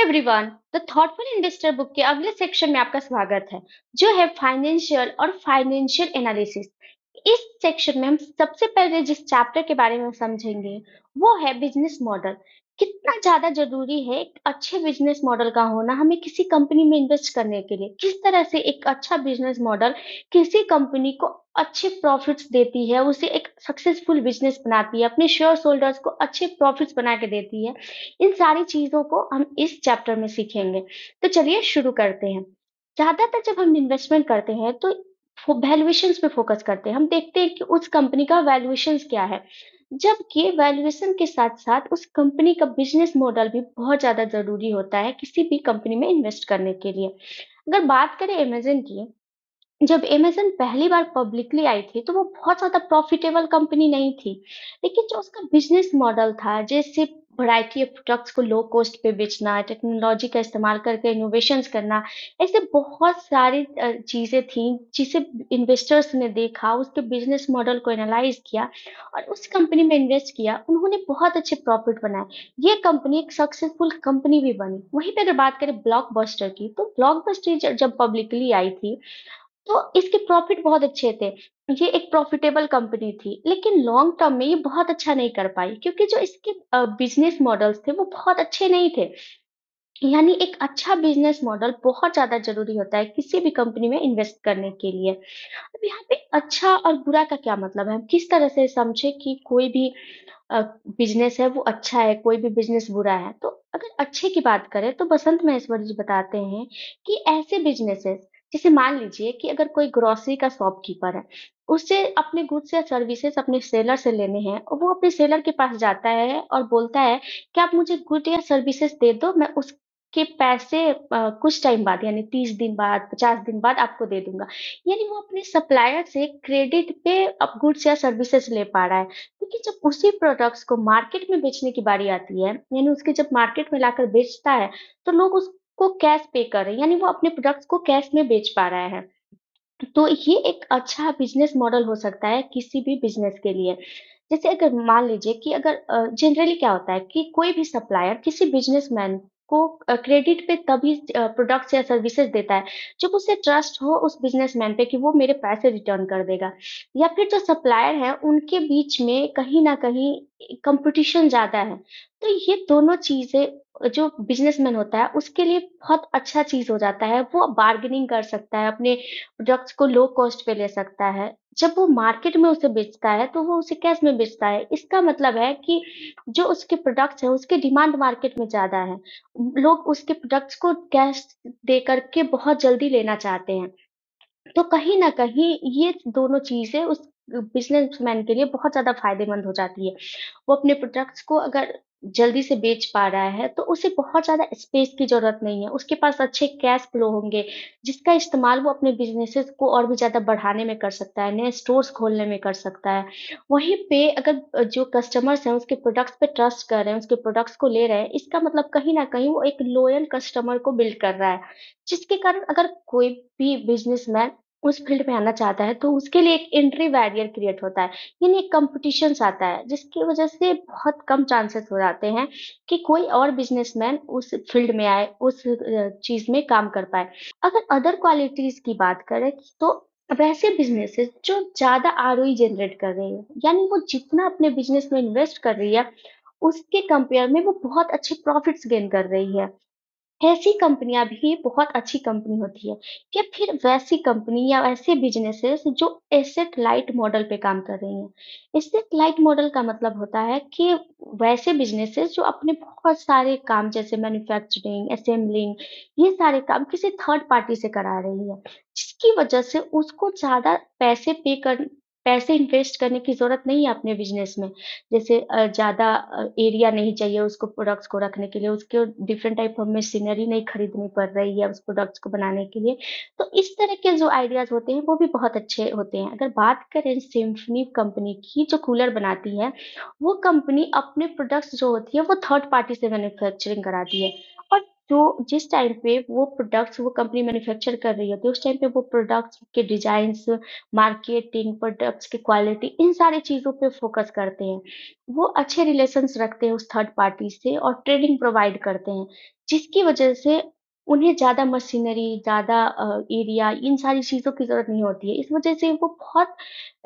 Everyone, the thoughtful investor book के अगले section में आपका स्वागत है, जो है फाइनेंशियल और फाइनेंशियल एनालिसिस। इस सेक्शन में हम सबसे पहले जिस चैप्टर के बारे में समझेंगे, वो है बिजनेस मॉडल। कितना ज्यादा जरूरी है एक अच्छे बिजनेस मॉडल का होना हमें किसी कंपनी में इन्वेस्ट करने के लिए। किस तरह से एक अच्छा बिजनेस मॉडल किसी कंपनी को अच्छे प्रॉफिट्स देती है, उसे एक सक्सेसफुल बिजनेस बनाती है, अपने शेयर होल्डर्स को अच्छे प्रॉफिट्स बना के देती है। इन सारी चीज़ों को हम इस चैप्टर में सीखेंगे। तो चलिए शुरू करते हैं। ज़्यादातर जब हम इन्वेस्टमेंट करते हैं तो वैल्यूएशंस पे फोकस करते हैं। हम देखते हैं कि उस कंपनी का वैल्यूएशंस क्या है। जबकि वैल्यूएशन के साथ-साथ उस कंपनी का बिज़नेस मॉडल भी बहुत ज़्यादा ज़रूरी होता है किसी भी कंपनी में इन्वेस्ट करने के लिए। अगर बात करें अमेज़न की, जब अमेज़न पहली बार पब्लिकली आई थी, तो वो बहुत ज़्यादा प्रॉफ़िटेबल कंपनी नहीं थी। लेकिन जो उसका बिज़नेस मॉडल था, जैसे वैरायटी ऑफ प्रोडक्ट्स को लो कॉस्ट पे बेचना, टेक्नोलॉजी का इस्तेमाल करके इनोवेशंस करना, ऐसे बहुत सारी चीज़ें थीं, जिसे इन्वेस्टर्स ने देखा, उसके बिज़नेस मॉडल को एनालाइज़ किया और उस कंपनी में इन्वेस्ट किया। उन्होंने बहुत अच्छे प्रॉफ़िट बनाए। ये कंपनी एक सक्सेसफुल कंपनी भी बनी। वहीं पे अगर बात करें ब्लॉकबस्टर की, तो ब्लॉकबस्टर जब पब्लिकली आई थी, तो इसके प्रॉफिट बहुत अच्छे थे। ये एक प्रॉफिटेबल कंपनी थी, लेकिन लॉन्ग टर्म में ये बहुत अच्छा नहीं कर पाई क्योंकि जो इसके बिज़नेस मॉडल्स थे वो बहुत अच्छे नहीं थे। यानी एक अच्छा बिज़नेस मॉडल बहुत ज़्यादा ज़रूरी होता है किसी भी कंपनी में इन्वेस्ट करने के लिए। अब यहाँ पे अच्छा और बुरा का क्या मतलब है? हम किस तरह से समझे कि कोई भी अ, बिज़नेस है वो अच्छा है, कोई भी बिज़नेस बुरा है। तो अगर अच्छे की बात करें तो बसंत महेश्वरी जी बताते हैं कि ऐसे बिज़नेसेस, जैसे मान लीजिए कि अगर कोई ग्रोसरी का शॉपकीपर है, उसे अपने गुड्स या सर्विसेज़ अपने सेलर से लेने हैं और वो अपने सेलर के पास जाता है और बोलता है कि आप मुझे गुड या सर्विसेज़ दे दो, मैं उसके पैसे कुछ टाइम बाद यानी 30 दिन बाद, 50 दिन बाद आपको दे दूँगा। यानी वो अपने सप्लायर से क्रेडिट पे अब गुड्स या सर्विसेज़ ले पा रहा है। क्योंकि जब उसी प्रोडक्ट्स को मार्केट में बेचने की बारी आती है, यानी उसके जब मार्केट में लाकर बेचता है, तो लोग उसको कैश पे कर रहे हैं, यानी वो अपने प्रोडक्ट्स को कैश में बेच पा रहा है। तो ये एक अच्छा बिज़नेस मॉडल हो सकता है किसी भी बिज़नेस के लिए। जैसे अगर मान लीजिए कि अगर जनरली क्या होता है कि कोई भी सप्लायर किसी बिज़नेसमैन को क्रेडिट पे तभी प्रोडक्ट्स या सर्विसेज़ देता है, जब उसे ट्रस्ट हो उस बिज़नेसमैन पे कि वो मेरे पैसे रिटर्न कर देगा। या फिर जो सप्लायर हैं, उनके बीच में कहीं न कहीं कॉम्पिटिशन ज़्यादा है। तो ये दोनों चीज़ें जो बिज़नेसमैन होता है, उसके लिए बहुत अच्छा चीज़ हो जाता है। वो बार्गेनिंग कर सकता है, अपने प्रोडक्ट्स को लो कॉस्ट पे ले सकता है। जब वो मार्केट में उसे बेचता है, तो वो उसे कैश में बेचता है। इसका मतलब है कि जो उसके प्रोडक्ट्स हैं, उसकी डिमांड मार्केट में ज़्यादा है। लोग उसके प्रोडक्ट्स को कैश दे कर के बहुत जल्दी लेना चाहते हैं। तो कहीं न कहीं ये दोनों चीज़ें उस बिज़नेसमैन के लिए बहुत ज़्यादा फ़ायदेमंद हो जाती है। वो अपने प्रोडक्ट्स को अगर जल्दी से बेच पा रहा है, तो उसे बहुत ज़्यादा स्पेस की ज़रूरत नहीं है। उसके पास अच्छे कैश फ्लो होंगे, जिसका इस्तेमाल वो अपने बिज़नेसेस को और भी ज़्यादा बढ़ाने में कर सकता है, नए स्टोर्स खोलने में कर सकता है। वहीं पे अगर जो कस्टमर्स हैं, उसके प्रोडक्ट्स पे ट्रस्ट कर रहे हैं, उसके प्रोडक्ट्स को ले रहे हैं, इसका मतलब कहीं न कहीं वो एक लॉयल कस्टमर को बिल्ड कर रहा है। जिसके कारण अगर कोई भी बिज़नेसमैन उस फील्ड में आना चाहता है, तो उसके लिए एक एंट्री बैरियर क्रिएट होता है, यानी एक कॉम्पिटिशन्स आता है, जिसकी वजह से बहुत कम चांसेस हो जाते हैं कि कोई और बिज़नेसमैन उस फील्ड में आए, उस चीज़ में काम कर पाए। अगर अदर क्वालिटीज़ की बात करें, तो वैसे बिज़नेसेस जो ज़्यादा आरओई जनरेट कर रही है, यानी वो जितना अपने बिज़नेस में इन्वेस्ट कर रही है, उसके कंपेयर में वो बहुत अच्छे प्रॉफिट्स गेन कर रही है। ऐसी कंपनियाँ भी बहुत अच्छी कंपनी होती है। या फिर वैसी कंपनी या ऐसे बिज़नेसेस जो एसेट लाइट मॉडल पे काम कर रही हैं। एसेट लाइट मॉडल का मतलब होता है कि वैसे बिज़नेसेस जो अपने बहुत सारे काम जैसे मैन्युफैक्चरिंग, असेंबलिंग, ये सारे काम किसी थर्ड पार्टी से करा रही है। जिसकी वजह से उसको ज़्यादा पैसे इन्वेस्ट करने की ज़रूरत नहीं है अपने बिज़नेस में। जैसे ज़्यादा एरिया नहीं चाहिए उसको प्रोडक्ट्स को रखने के लिए, उसको डिफरेंट टाइप ऑफ मशीनरी नहीं खरीदनी पड़ रही है उस प्रोडक्ट्स को बनाने के लिए। तो इस तरह के जो आइडियाज़ होते हैं वो भी बहुत अच्छे होते हैं। अगर बात करें सिम्फनी कंपनी की जो कूलर बनाती है, वो कंपनी अपने प्रोडक्ट्स जो होती है वो थर्ड पार्टी से मैन्युफैक्चरिंग कराती है। और तो जिस टाइम पे वो प्रोडक्ट्स वो कंपनी मैन्युफैक्चर कर रही होती है, उस टाइम पे वो प्रोडक्ट्स के डिज़ाइन्स, मार्केटिंग, प्रोडक्ट्स की क्वालिटी इन सारी चीज़ों पे फ़ोकस करते हैं। वो अच्छे रिलेशंस रखते हैं उस थर्ड पार्टी से और ट्रेनिंग प्रोवाइड करते हैं, जिसकी वजह से उन्हें ज़्यादा मशीनरी, ज़्यादा एरिया इन सारी चीज़ों की ज़रूरत नहीं होती है। इस वजह से वो बहुत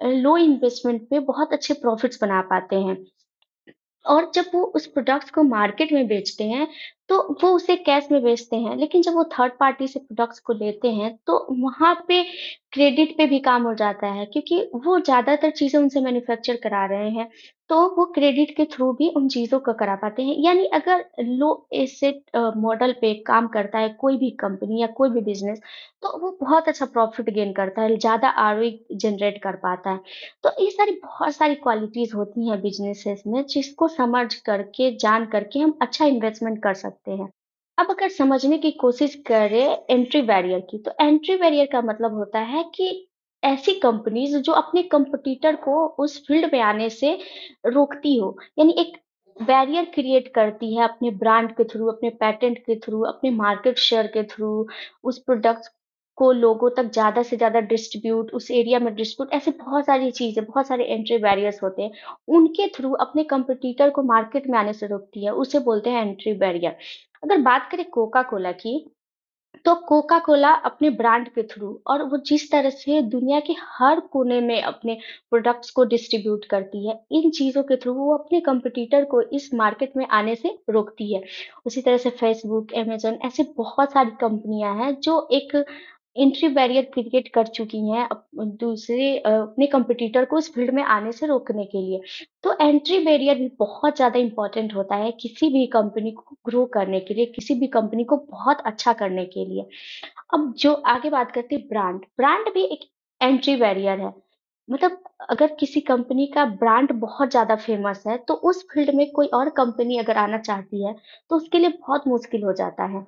लो इन्वेस्टमेंट पे बहुत अच्छे प्रॉफिट्स बना पाते हैं। और जब वो उस प्रोडक्ट्स को मार्केट में बेचते हैं, तो वो उसे कैश में बेचते हैं। लेकिन जब वो थर्ड पार्टी से प्रोडक्ट्स को लेते हैं, तो वहाँ पे क्रेडिट पे भी काम हो जाता है क्योंकि वो ज़्यादातर चीज़ें उनसे मैन्युफैक्चर करा रहे हैं, तो वो क्रेडिट के थ्रू भी उन चीज़ों को करा पाते हैं। यानी अगर लो एसेट मॉडल पे काम करता है कोई भी कंपनी या कोई भी बिज़नेस, तो वो बहुत अच्छा प्रॉफिट गेन करता है, ज़्यादा आरओई जनरेट कर पाता है। तो ये सारी बहुत सारी क्वालिटीज़ होती हैं बिज़नेसेस में जिसको समझ करके, जान करके हम अच्छा इन्वेस्टमेंट कर सकते हैं। अब अगर समझने की कोशिश करें एंट्री बैरियर की, तो एंट्री बैरियर का मतलब होता है कि ऐसी कंपनीज़ जो अपने कॉम्पिटिटर को उस फील्ड में आने से रोकती हो। यानी एक बैरियर क्रिएट करती है अपने ब्रांड के थ्रू, अपने पैटेंट के थ्रू, अपने मार्केट शेयर के थ्रू, उस प्रोडक्ट को लोगों तक ज़्यादा से ज़्यादा डिस्ट्रीब्यूट, उस एरिया में डिस्ट्रीब्यूट ऐसी बहुत सारी चीज़ें, बहुत सारे एंट्री बैरियर्स होते हैं। उनके थ्रू अपने कॉम्पिटिटर को मार्केट में आने से रोकती है, उसे बोलते हैं एंट्री बैरियर। अगर बात करें कोका कोला की, तो कोका कोला अपने ब्रांड के थ्रू और वो जिस तरह से दुनिया के हर कोने में अपने प्रोडक्ट्स को डिस्ट्रीब्यूट करती है, इन चीज़ों के थ्रू वो अपने कॉम्पिटिटर को इस मार्केट में आने से रोकती है। उसी तरह से फेसबुक, अमेज़न ऐसे बहुत सारी कंपनियाँ हैं जो एक एंट्री बैरियर क्रिएट कर चुकी हैं अपने कॉम्पिटिटर को उस फील्ड में आने से रोकने के लिए। तो एंट्री बैरियर भी बहुत ज़्यादा इम्पोर्टेंट होता है किसी भी कंपनी को ग्रो करने के लिए, किसी भी कंपनी को बहुत अच्छा करने के लिए। अब जो आगे बात करते हैं ब्रांड, ब्रांड भी एक एंट्री बैरियर है। मतलब अगर किसी कंपनी का ब्रांड बहुत ज़्यादा फेमस है, तो उस फील्ड में कोई और कंपनी अगर आना चाहती है, तो उसके लिए बहुत मुश्किल हो जाता है।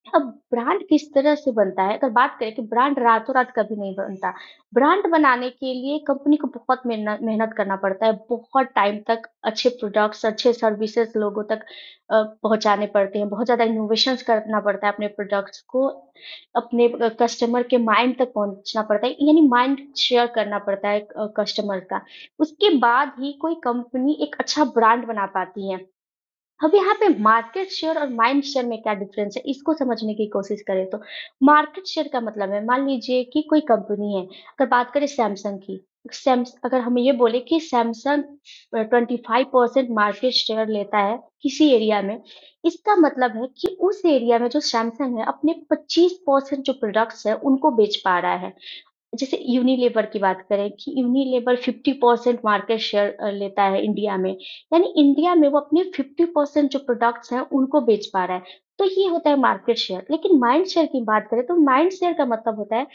अब ब्रांड किस तरह से बनता है? अगर बात करें कि ब्रांड रातों-रात कभी नहीं बनता। ब्रांड बनाने के लिए कंपनी को बहुत मेहनत करना पड़ता है। बहुत टाइम तक अच्छे प्रोडक्ट्स, अच्छे सर्विसेज़ लोगों तक पहुँचाने पड़ते हैं। बहुत ज़्यादा इनोवेशंस करना पड़ता है अपने प्रोडक्ट्स को अपने कस्टमर के माइंड तक पहुँचना पड़ता है, यानी माइंड शेयर करना पड़ता है कस्टमर का। उसके बाद ही कोई कंपनी एक अच्छा ब्रांड बना पाती है। अब यहाँ पे मार्केट शेयर और माइंड शेयर में क्या डिफरेंस है, इसको समझने की कोशिश करें तो मार्केट शेयर का मतलब है मान लीजिए कि कोई कंपनी है, अगर बात करें सैमसंग की, अगर हम ये बोले कि सैमसंग 25% मार्केट शेयर लेता है किसी एरिया में, इसका मतलब है कि उस एरिया में जो सैमसंग है अपने 25% जो प्रोडक्ट्स है उनको बेच पा रहा है। जैसे यूनिलीवर की बात करें कि यूनिलीवर 50% मार्केट शेयर लेता है इंडिया में, यानी इंडिया में वो अपने 50% जो प्रोडक्ट्स हैं उनको बेच पा रहा है। तो ये होता है मार्केट शेयर। लेकिन माइंड शेयर की बात करें तो माइंड शेयर का मतलब होता है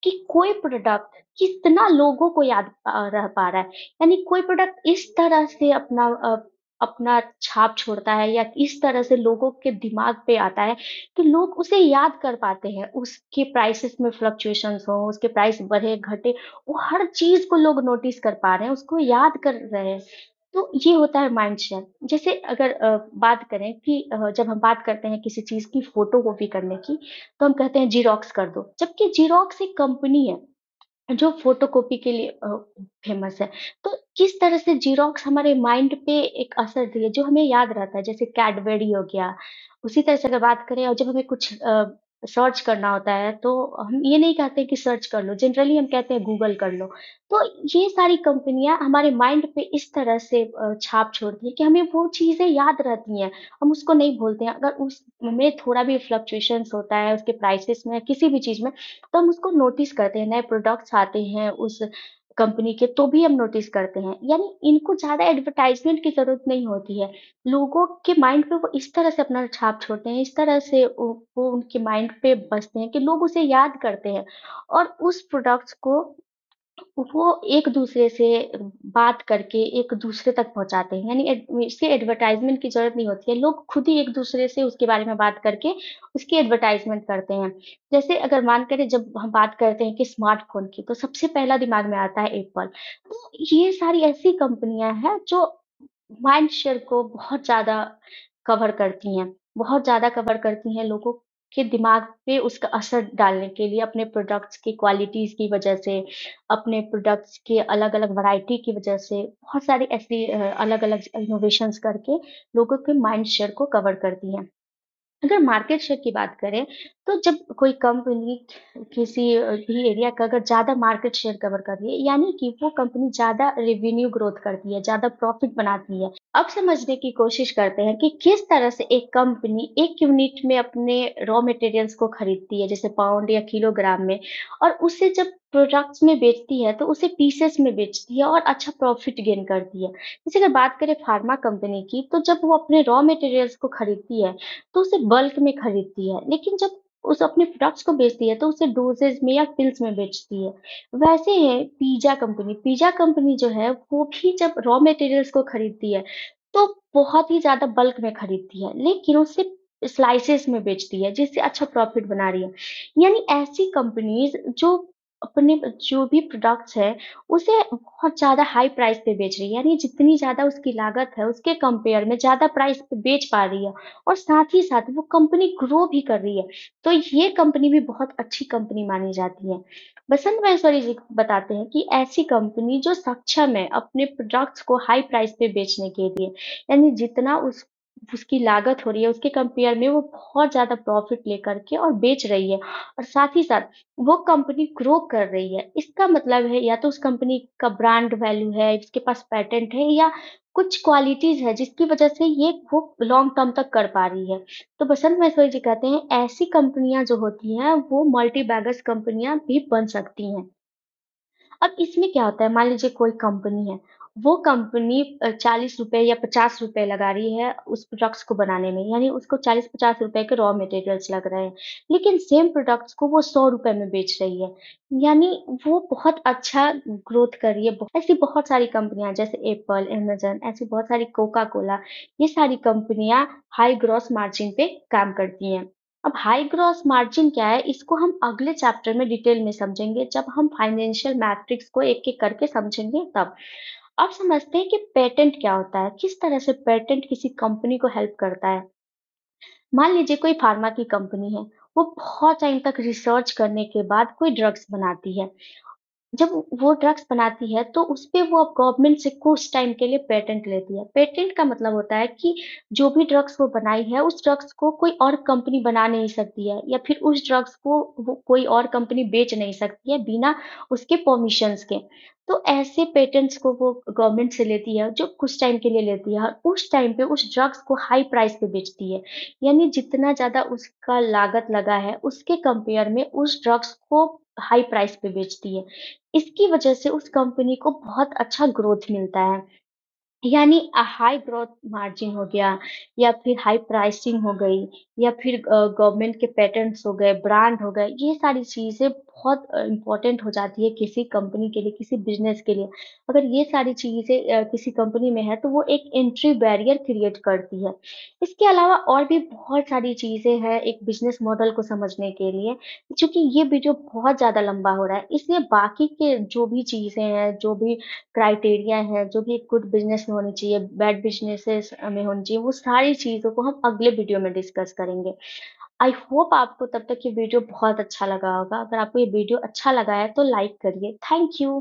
कि कोई प्रोडक्ट कितना लोगों को याद रह पा रहा है। यानी कोई प्रोडक्ट इस तरह से अपना छाप छोड़ता है या इस तरह से लोगों के दिमाग पे आता है कि लोग उसे याद कर पाते हैं। उसके प्राइसेज़ में फ्लक्चुएशंस हो, उसके प्राइस बढ़े, घटे, वो हर चीज़ को लोग नोटिस कर पा रहे हैं, उसको याद कर रहे हैं। तो ये होता है माइंड शेयर। जैसे अगर बात करें कि जब हम बात करते हैं किसी चीज़ की फ़ोटोकॉपी करने की, तो हम कहते हैं ज़ेरॉक्स कर दो, जबकि ज़ेरॉक्स एक कंपनी है जो फ़ोटोकॉपी के लिए फ़ेमस है। तो किस तरह से ज़ेरॉक्स हमारे माइंड पे एक असर दिए, जो हमें याद रहता है, जैसे कैडबरी हो गया। उसी तरह से अगर बात करें और जब हमें कुछ सर्च करना होता है, तो हम ये नहीं कहते कि सर्च कर लो, जनरली हम कहते हैं गूगल कर लो। तो ये सारी कंपनियाँ हमारे माइंड पे इस तरह से छाप छोड़ती हैं कि हमें वो चीज़ें याद रहती हैं, हम उसको नहीं भूलते हैं। अगर उसमें थोड़ा भी फ्लक्चुएशंस होता है, उसके प्राइसेज़ में, किसी भी चीज़ में, तो हम उसको नोटिस करते हैं, नए प्रोडक्ट्स आते हैं उस कंपनी के तो भी हम नोटिस करते हैं। यानी इनको ज़्यादा एडवर्टाइज़मेंट की ज़रूरत नहीं होती है। लोगों के माइंड पे वो इस तरह से अपना छाप छोड़ते हैं, इस तरह से वो उनके माइंड पे बसते हैं कि लोग उसे याद करते हैं और उस प्रोडक्ट्स को वो एक-दूसरे से बात करके एक-दूसरे तक पहुँचाते हैं। यानी इससे एडवर्टाइज़मेंट की ज़रूरत नहीं होती है। लोग खुद ही एक-दूसरे से उसके बारे में बात करके उसकी एडवर्टाइज़मेंट करते हैं। जैसे अगर मान करें जब हम बात करते हैं कि स्मार्टफ़ोन की तो सबसे पहला दिमाग में आता है एप्पल। तो ये सारी ऐसी कंपनियाँ हैं जो माइंडशेयर को बहुत ज़्यादा कवर करती हैं। बहुत ज़्यादा कवर करती हैं लोगों के दिमाग पे उसका असर डालने के लिए अपने प्रोडक्ट्स की क्वालिटीज़ की वजह से, अपने प्रोडक्ट्स के अलग-अलग वैरायटी की वजह से, बहुत सारी ऐसी अलग-अलग इनोवेशंस करके लोगों के माइंड शेयर को कवर करती हैं। अगर मार्केट शेयर की बात करें, तो जब कोई कंपनी किसी भी एरिया का अगर ज़्यादा मार्केट शेयर कवर कर रही है, यानी कि वो कंपनी ज़्यादा रेवेन्यू ग्रोथ करती है, ज़्यादा प्रॉफिट बनाती है। अब समझने की कोशिश करते हैं कि किस तरह से एक कंपनी 1 यूनिट में अपने रॉ मटेरियल्स को खरीदती है, जैसे पाउंड या किलोग्राम में, और उसे जब प्रोडक्ट्स में बेचती है, तो उसे पीसेस में बेचती है और अच्छा प्रॉफिट गेन करती है। जैसे अगर बात करें फार्मा कंपनी की, तो जब वो अपने रॉ मटेरियल्स को खरीदती है, तो उसे बल्क में खरीदती है, लेकिन जब उस अपने प्रोडक्ट्स को बेचती है तो उसे डोजेज़ में या पिल्स में बेचती है। वैसे है पिज़्ज़ा कंपनी जो है वो भी जब रॉ मटेरियल्स को खरीदती है, तो बहुत ही ज़्यादा बल्क में खरीदती है, लेकिन उसे स्लाइसेस में बेचती है जिससे अच्छा प्रॉफिट बना रही है। यानी ऐसी कंपनीज़ जो अपने जो भी प्रोडक्ट्स हैं, उसे बहुत ज़्यादा हाई प्राइस पे बेच रही है, यानी जितनी ज़्यादा उसकी लागत है उसके कंपेयर में ज़्यादा प्राइस पे बेच पा रही है। और साथ ही साथ वो कंपनी ग्रो भी कर रही है। तो ये कंपनी भी बहुत अच्छी कंपनी मानी जाती है। बसंत महेश्वरी जी बताते हैं कि ऐसी कंपनी जो सक्षम है अपने प्रोडक्ट्स को हाई प्राइस पे बेचने के लिए, यानी जितना उसकी लागत हो रही है उसके कंपेयर में वो बहुत ज़्यादा प्रॉफिट लेकर के और बेच रही है, और साथ ही साथ वो कंपनी ग्रो कर रही है। इसका मतलब है या तो उस कंपनी का ब्रांड वैल्यू है, इसके पास पेटेंट है, या कुछ क्वालिटीज़ है जिसकी वजह से ये वो लॉन्ग टर्म तक कर पा रही है। तो बसंत महसोई जी कहते हैं ऐसी कंपनियाँ जो होती हैं वो मल्टी बैगर्स कंपनियाँ भी बन सकती हैं। अब इसमें क्या होता है, मान लीजिए कोई कंपनी है, वो कंपनी ₹40 या ₹50 लगा रही है उस प्रोडक्ट्स को बनाने में, यानी उसको ₹40-50 के रॉ मटेरियल्स लग रहे हैं, लेकिन सेम प्रोडक्ट्स को वो ₹100 में बेच रही है, यानी वो बहुत अच्छा ग्रोथ कर रही है। ऐसी बहुत सारी कंपनियाँ हैं, जैसे एप्पल, अमेज़न, ऐसी बहुत सारी कोका कोला, ये सारी कंपनियाँ हाई ग्रॉस मार्जिन पे काम करती हैं। अब हाई ग्रॉस मार्जिन क्या है, इसको हम अगले चैप्टर में डिटेल में समझेंगे जब हम फाइनेंशियल मैट्रिक्स को एक-एक करके समझेंगे तब। अब समझते हैं कि पेटेंट क्या होता है, किस तरह से पेटेंट किसी कंपनी को हेल्प करता है। मान लीजिए कोई फार्मा की कंपनी है, वो बहुत टाइम तक रिसर्च करने के बाद कोई ड्रग्स बनाती है। जब वो ड्रग्स बनाती है, तो उसपे वो अब गवर्नमेंट से कुछ टाइम के लिए पेटेंट लेती है। पेटेंट का मतलब होता है कि जो भी ड्रग्स वो बनाई है, उस ड्रग्स को कोई और कंपनी बना नहीं सकती है, या फिर उस ड्रग्स को वो कोई और कंपनी बेच नहीं सकती है बिना उसके परमिशंस के। तो ऐसे पेटेंट्स को वो गवर्नमेंट से लेती है, जो कुछ टाइम के लिए लेती है, और उस टाइम पे उस ड्रग्स को हाई प्राइस पे बेचती है। यानी जितना ज़्यादा उसका लागत लगा है, उसके कंपेयर में उस ड्रग्स को हाई प्राइस पे बेचती है। इसकी वजह से उस कंपनी को बहुत अच्छा ग्रोथ मिलता है। यानी हाई ग्रोथ मार्जिन हो गया, या फिर हाई प्राइसिंग हो गई, या फिर गवर्नमेंट के पेटेंट्स हो गए, ब्रांड हो गए, ये सारी चीज़ें बहुत इम्पोर्टेंट हो जाती है किसी कंपनी के लिए, किसी बिज़नेस के लिए। अगर ये सारी चीज़ें किसी कंपनी में है, तो वो एक एंट्री बैरियर क्रिएट करती है। इसके अलावा और भी बहुत सारी चीज़ें हैं एक बिज़नेस मॉडल को समझने के लिए। चूँकि ये वीडियो बहुत ज़्यादा लंबा हो रहा है, इसलिए बाकी के जो भी चीज़ें हैं, जो भी क्राइटेरिया है, जो भी एक गुड बिज़नेस में होनी चाहिए, बैड बिज़नेसेस में होनी चाहिए, वो सारी चीज़ों को हम अगले वीडियो में डिस्कस करेंगे। आई होप आपको तब तक ये वीडियो बहुत अच्छा लगा होगा। अगर आपको ये वीडियो अच्छा लगा है तो लाइक करिए। Thank you.